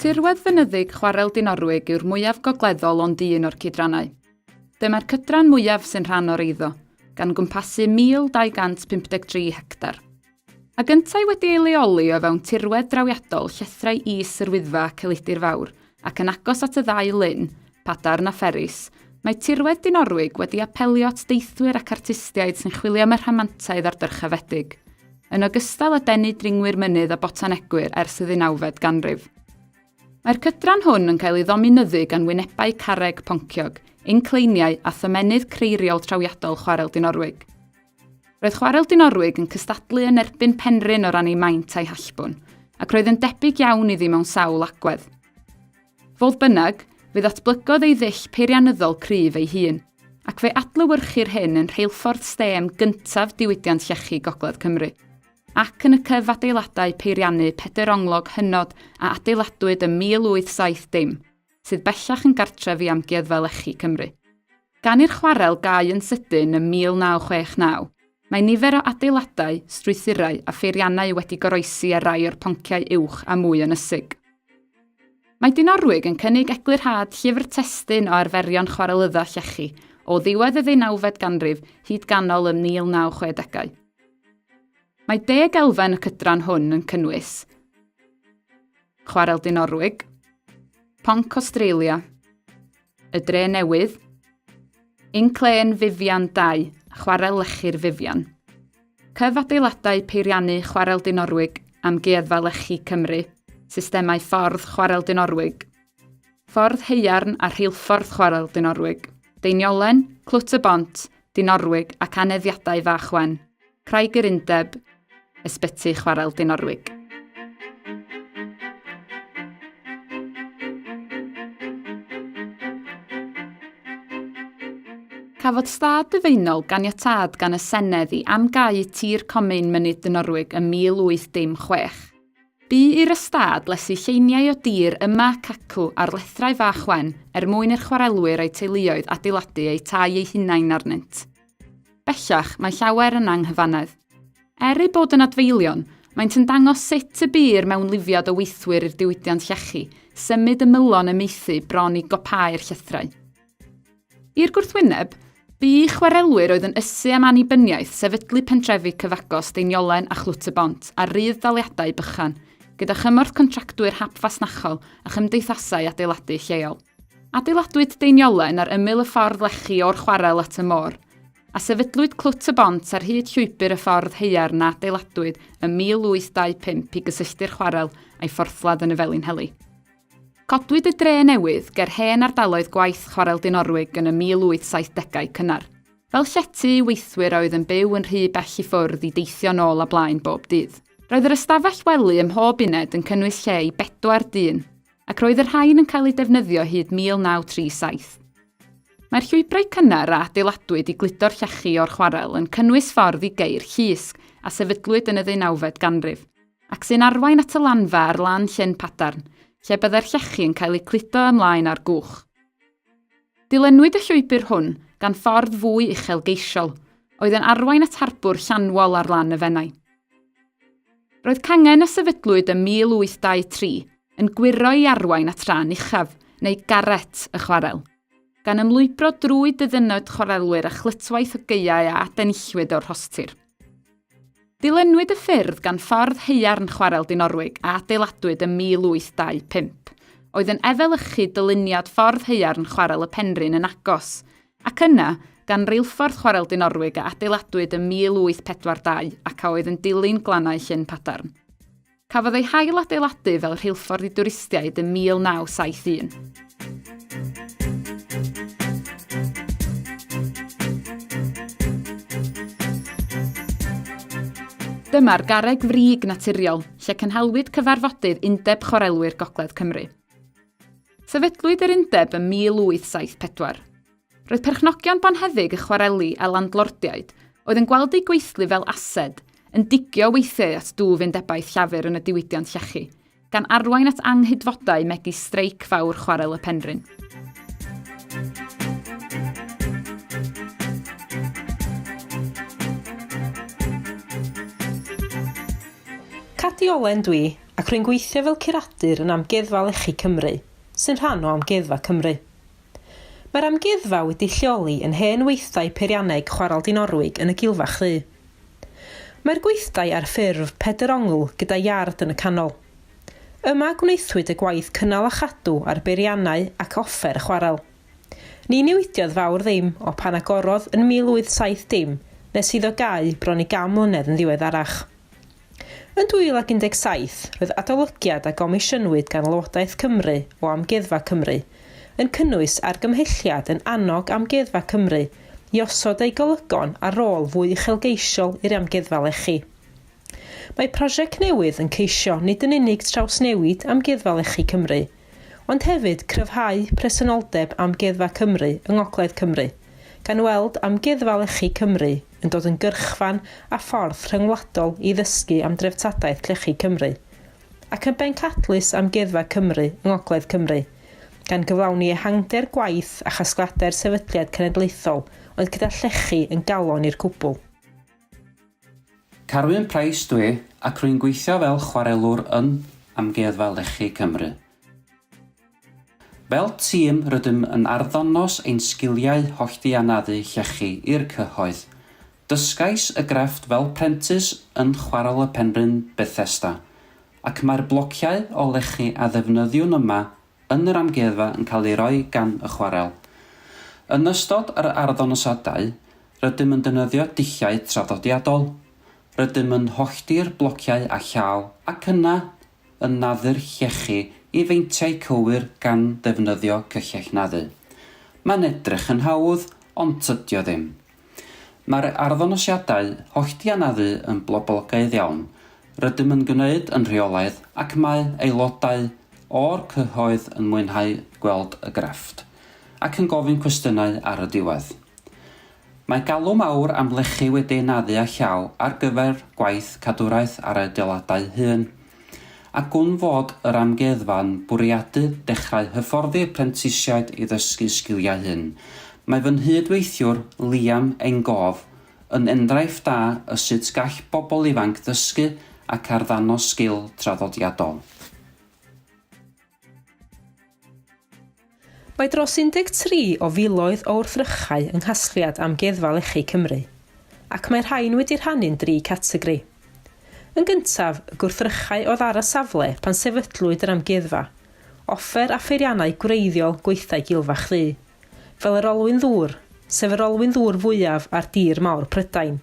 Tirwedd Fynyddig Chwarel Dinorwig yw'r mwyaf gogleddol ond un o'r cydrannau. Dyma'r cydran mwyaf sy'n rhan o'r eiddo, gan gwmpasu 1,253 hectar. A gyntau wedi'i leoli o fewn tirwedd drawiadol llethrau is yr Wyddfa Celedi'r Fawr ac yn agos at y ddau lyn, Padarn a Pheris, mae tirwedd Dinorwig wedi apelio at deithwyr ac artistiaid sy'n chwilio am y rhamantaidd a'r dyrchafedig, yn ogystal â denu dringwyr mynydd a botanegwyr ers y 19fed ganrif. Mae'r cydran hwn yn cael ei ddominyddu gan wynebau carreg ponciog, incleiniau a thomenydd creiriol trawiadol Chwarel Dinorwig. Roedd Chwarel Dinorwig yn cystadlu yn erbyn penryn o ran ei maint a'i hallbwn, ac roedd yn debyg iawn iddi mewn sawl agwedd. Fodd bynnag, fe ddatblygodd ei ddull peirianyddol cryf ei hun, ac fe adlewyrchu'r hyn yn rheilffordd stêm gyntaf diwydiant Llechi Gogledd Cymru, ac yn y cyfadeiladau peiriannu Peder Onglog hynod a adeiladwyd ym 1870, sydd bellach yn gartref i amgueddfa Llechi Cymru. Gan i'r chwarel gau yn sydyn ym 1969, mae nifer o adeiladau, strwythurau a pheiriannau wedi goroesi ar rai o'r ponciau uwch a mwy ynysig. Mae Dinorwig yn cynnig eglurhad llyfr testun o arferion chwarelydda Llechi o ddiwedd y 19fed ganrif hyd ganol y 1960au. Mae 10 elfen y cydran hwn yn cynnwys Chwarel Dinorwig, Ponc Australia, y Dre Newydd, Inclên Fifian 2, Chwarel Lechi'r Fifian, cyfadeiladau peiriannu Chwarel Dinorwig amgueddfa Llechi Cymru, systemau ffordd Chwarel Dinorwig, ffordd haearn a rheilffordd Chwarel Dinorwig, Deiniolen, Clwt y Bont, Dinorwig ac aneddiadau fach wen, Craig yr Undeb, ysbyty Chwarel Dinorwig. Cafodd stad Dyfeinol ganiatâd gan y Senedd i amgau tir comin mynydd Dinorwig ym 1816. Bu i'r ystad lesu lleiniau o dir yma cacw ar lethrau fach wen mwyn i'r chwarelwyr a'i teuluoedd adeiladu eu tai eu hunain arnynt. Bellach mae llawer yn anghyfannedd. Eu bod yn adfeilion, maent yn dangos sut y byr mewn lifiad o weithwyr i'r diwydiant Llechi, symud y mylon ymeithu bron i gopau'r llythrau. I'r gwrthwyneb, bu chwarelwyr oedd yn ysu am annibyniaeth sefydlu pentrefi cyfagos Deiniolen a Chlwt y Bont a rydd daliadau bychan, gyda chymorth contractwyr hap fasnachol a chymdeithasau adeiladu lleol. Adeiladwyd Deiniolen ar ymyl y ffordd Lechi o'r chwarel at y môr, a sefydlwyd Clwt y Bont ar hyd llwybr y ffordd haearn na adeiladwyd ym 1825 i gysylltu'r chwarel a'i fforthlad yn y Felin Heli. Codwyd y Dre Newydd ger hen ardaloedd gwaith Chwarel Dinorwig yn y 1870au cynnar, fel llety weithwyr oedd yn byw yn rhy bell i ffwrdd i deithio nôl a blaen bob dydd. Roedd yr ystafell wely ym mhob uned yn cynnwys lle i 4 dyn, ac roedd yr rhain yn cael ei defnyddio hyd 1937. Mae'r llwybrau cynnar a adeiladwyd i gludo'r Llechi o'r chwarel yn cynnwys ffordd i geir llysg a sefydlwyd yn y 19fed ganrif, ac sy'n arwain at y lanfa ar lan llyn Padarn, lle byddai'r Llechi yn cael ei cludo ymlaen ar gwch. Dilynwyd y llwybr hwn gan ffordd fwy uchelgeisiol, oedd yn arwain at harbwr llanwol ar lan y Fenai. Roedd cangen y sefydlwyd ym 1823 yn gwiro i arwain at ran uchaf, neu garet y chwarel, gan ymlwybro drwy dyddynod chwarelwyr a chlytwaith o geiau a adenillwyd o'r rhostir. Dilynwyd y ffyrdd gan ffordd haearn Chwarel Dinorwig a adeiladwyd ym 1825, oedd yn efelychu dyluniad ffordd haearn Chwarel y Penrhyn yn agos, ac yna gan reilffordd Chwarel Dinorwig a adeiladwyd ym 1842 ac a oedd yn dilyn glannau llyn Padarn. Cafodd ei hail adeiladu fel rheilffordd i dwristiaid ym 1971. Dyma'r garreg frig naturiol, lle cynhalwyd cyfarfodydd Undeb Chwarelwyr Gogledd Cymru. Sefydlwyd yr Undeb ym 1874. Roedd perchnogion bonheddig y chwareli a landlordiaid oedd yn gweld eu gweithlu fel ased, yn digio weithiau at dwf undebaeth llafur yn y diwydiant Llechi, gan arwain at anghydfodau megis streic fawr Chwarel y Penrhyn. Cadiolen dwi, ac rwy'n gweithio fel curadur yn amgueddfa Llechi Cymru, sy'n rhan o Amgueddfa Cymru. Mae'r amgueddfa wedi'i lleoli yn hen weithdai peirianneg Chwarel Dinorwig yn y Gilfach Ddu. Mae'r gweithdai ar ffurf 4 ongl gyda iard yn y canol. Yma gwnaethwyd y gwaith cynnal a chadw ar beiriannau ac offer y chwarel. Ni newidiodd fawr ddim o pan agorodd yn 1870 nes iddo gau bron i 100 mlynedd yn ddiweddarach. Yn 2017, roedd adolygiad a gomisiynwyd gan Lywodraeth Cymru o Amgueddfa Cymru yn cynnwys argymhelliad yn annog Amgueddfa Cymru i osod ei golygon ar ôl fwy uchelgeisiol i'r amgueddfa Llechi. Mae prosiect newydd yn ceisio nid yn unig trawsnewid Amgueddfa Llechi Cymru, ond hefyd cryfhau presenoldeb Amgueddfa Cymru yng Ngogledd Cymru, gan weld Amgueddfa Llechi Cymru yn dod yn gyrchfan a ffordd rhyngwladol i ddysgu am Treftadaeth Llechi Cymru, ac yn bencadlys Amgueddfa Cymru yng Ngogledd Cymru, gan gyflawni ehangder gwaith a chasgliadau'r sefydliad cenedlaethol oedd gyda Llechi yn galon i'r cwbl. Carwyn Price dwi ac rwy'n gweithio fel chwarelwr yn Amgueddfa Llechi Cymru. Fel tîm rydym yn arddangos ein sgiliau holltianaddu Llechi i'r cyhoedd. Dysgais y grefft fel prentis yn chwarel y Penrhyn Bethesda, ac mae'r blociau o Llechi a ddefnyddiwn yma yn yr amgueddfa yn cael ei roi gan y chwarel. Yn ystod yr arddangosiadau, rydym yn defnyddio dulliau traddodiadol, rydym yn hollti'r blociau a llaw ac yna yn naddu'r Llechi i feintiau cywir gan ddefnyddio cyllell-naddu. Mae'n edrych yn hawdd, ond tydio ddim. Mae'r arddangosiadau holltianaddu yn boblogaidd iawn, rydym yn gwneud yn rheolaidd ac mae aelodau o'r cyhoedd yn mwynhau gweld y grefft ac yn gofyn cwestiynau ar y diwedd. Mae galw mawr am Llechi wedi'i naddu a llaw ar gyfer gwaith cadwraeth ar y adeiladau hyn, ac wrth fod yr amgueddfa'n bwriadu dechrau hyfforddi prentisiaid i ddysgu sgiliau hyn, mae fy nhydweithiwr Liam Engof yn enghraifft da y sut gall bobl ifanc ddysgu ac arddangos sgil traddodiadol. Mae dros 13 o filoedd o wrthrychau yng nghasgliad Amgueddfa Llechi Cymru, ac mae'r rhain wedi'i rhannu'n 3 categori. Yn gyntaf, y gwrthrychau oedd ar y safle pan sefydlwyd yr amgueddfa, offer a pheiriannau gwreiddiol gweithdai Gilfach Ddu, fel yr olwyn ddŵr, sef yr olwyn ddŵr fwyaf ar dir mawr Prydain.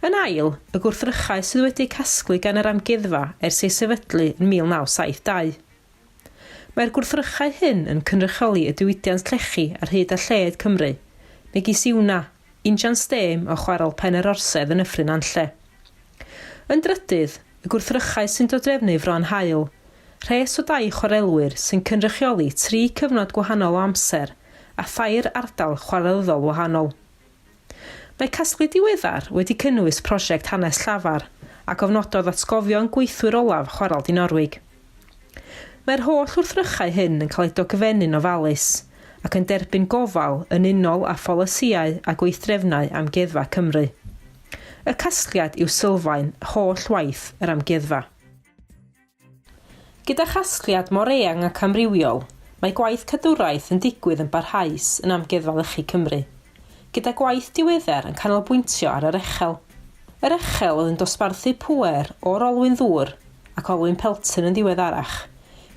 Yn ail, y gwrthrychau sydd wedi'i casglu gan yr amgueddfa ers ei sefydlu yn 1972. Mae'r gwrthrychau hyn yn cynrychioli y diwydiant Llechi ar hyd a lled Cymru, megis Iwna, injan stêm o chwarel Pen yr Orsedd yn Nyffryn Anlle. Yn drydydd, y gwrthrychau sy'n dod drefnu Fron Haul, rhes o 2 chwarelwyr sy'n cynrychioli 3 cyfnod gwahanol o amser a 2 ardal chwarelyddol wahanol. Mae casglu diweddar wedi cynnwys prosiect hanes llafar a gofnododd atgofion gweithwyr olaf chwarel Dinorwig. Mae'r holl wrthrychau hyn yn cael ei dogfennu'n ofalus ac yn derbyn gofal yn unol â pholisiau a gweithdrefnau Amgueddfa Cymru. Y casgliad yw sylfaen holl waith yr amgueddfa. Gyda chasgliad mor eang ac amrywiol, mae gwaith cadwraeth yn digwydd yn barhaus yn Amgueddfa Llechi Cymru, gyda gwaith diweddar yn canolbwyntio ar yr echel. Yr echel oedd yn dosbarthu pŵer o'r olwyn ddŵr ac olwyn peltyn yn ddiweddarach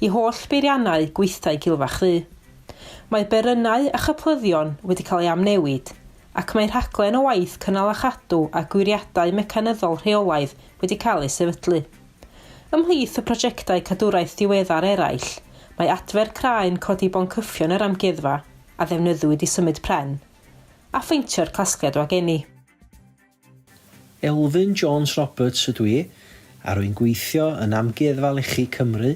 i holl beiriannau gweithdai Gilfach Ddu. Mae berynnau a chyplyddion wedi cael ei amnewid, ac mae'r rhaglen o waith cynnal a chadw a gwiriadau mecanyddol rheolaidd wedi cael ei sefydlu. Ymhlith y prosiectau cadwraeth diweddar eraill, mae adfer craen codi boncyffion yr amgueddfa a ddefnyddwyd i symud pren, a ffeintio'r casgliad o ageni. Elfyn Jones Roberts ydw i, a rwy'n gweithio yn Amgueddfa Llechi Cymru,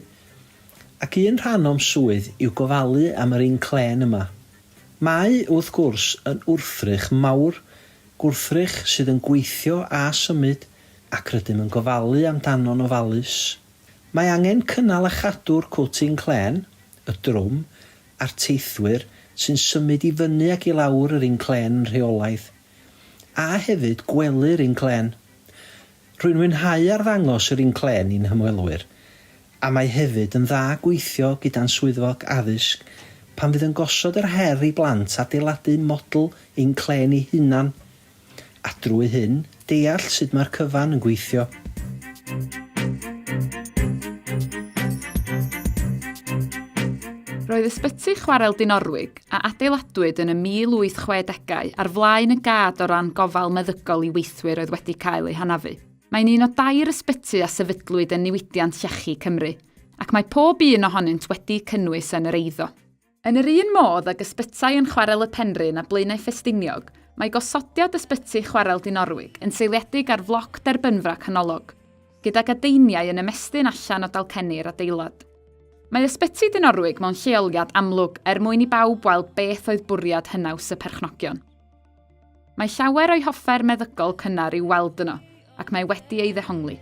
ac un rhan o'm swydd yw gofalu am yr un clen yma. Mae, wrth gwrs, yn wrthrych mawr, gwrthrych sydd yn gweithio a symud ac rydym yn gofalu amdano'n ofalus. Mae angen cynnal a chadw'r cwtyn clen, y drwm, a'r teithwyr sy'n symud i fyny ac i lawr yr un clen yn rheolaidd, a hefyd gwely'r un clen. Rwy'n mwynhau arddangos yr un clen i'n hymwelwyr, A mae hefyd yn dda gweithio gyda'n swyddog addysg pan fydd yn gosod yr her i blant adeiladu model ein clen eu hunan. A drwy hyn, deall sut mae'r cyfan yn gweithio. Roedd ysbyty Chwarel Dinorwig a adeiladwyd yn y 1860au ar flaen y gad o ran gofal meddygol i weithwyr oedd wedi cael eu hanafu. Mae'n un o 2 ysbyty a sefydlwyd yn diwydiant Llechi Cymru, ac mae pob un ohonynt wedi'i cynnwys yn yr eiddo. Yn yr un modd ag ysbytau yn Chwarel y Penrhyn a Blaenau Ffestiniog, mae gosodiad ysbyty Chwarel Dinorwig yn seiliedig ar floc derbynfra canolog, gyda gadeiniau yn ymestyn allan o dalcennu'r adeilad. Mae ysbyty Dinorwig mewn lleoliad amlwg mwyn i bawb weld beth oedd bwriad hynaws y perchnogion. Mae llawer o'i hoffer meddygol cynnar i'w weld yno, ac mae wedi ei ddehongli.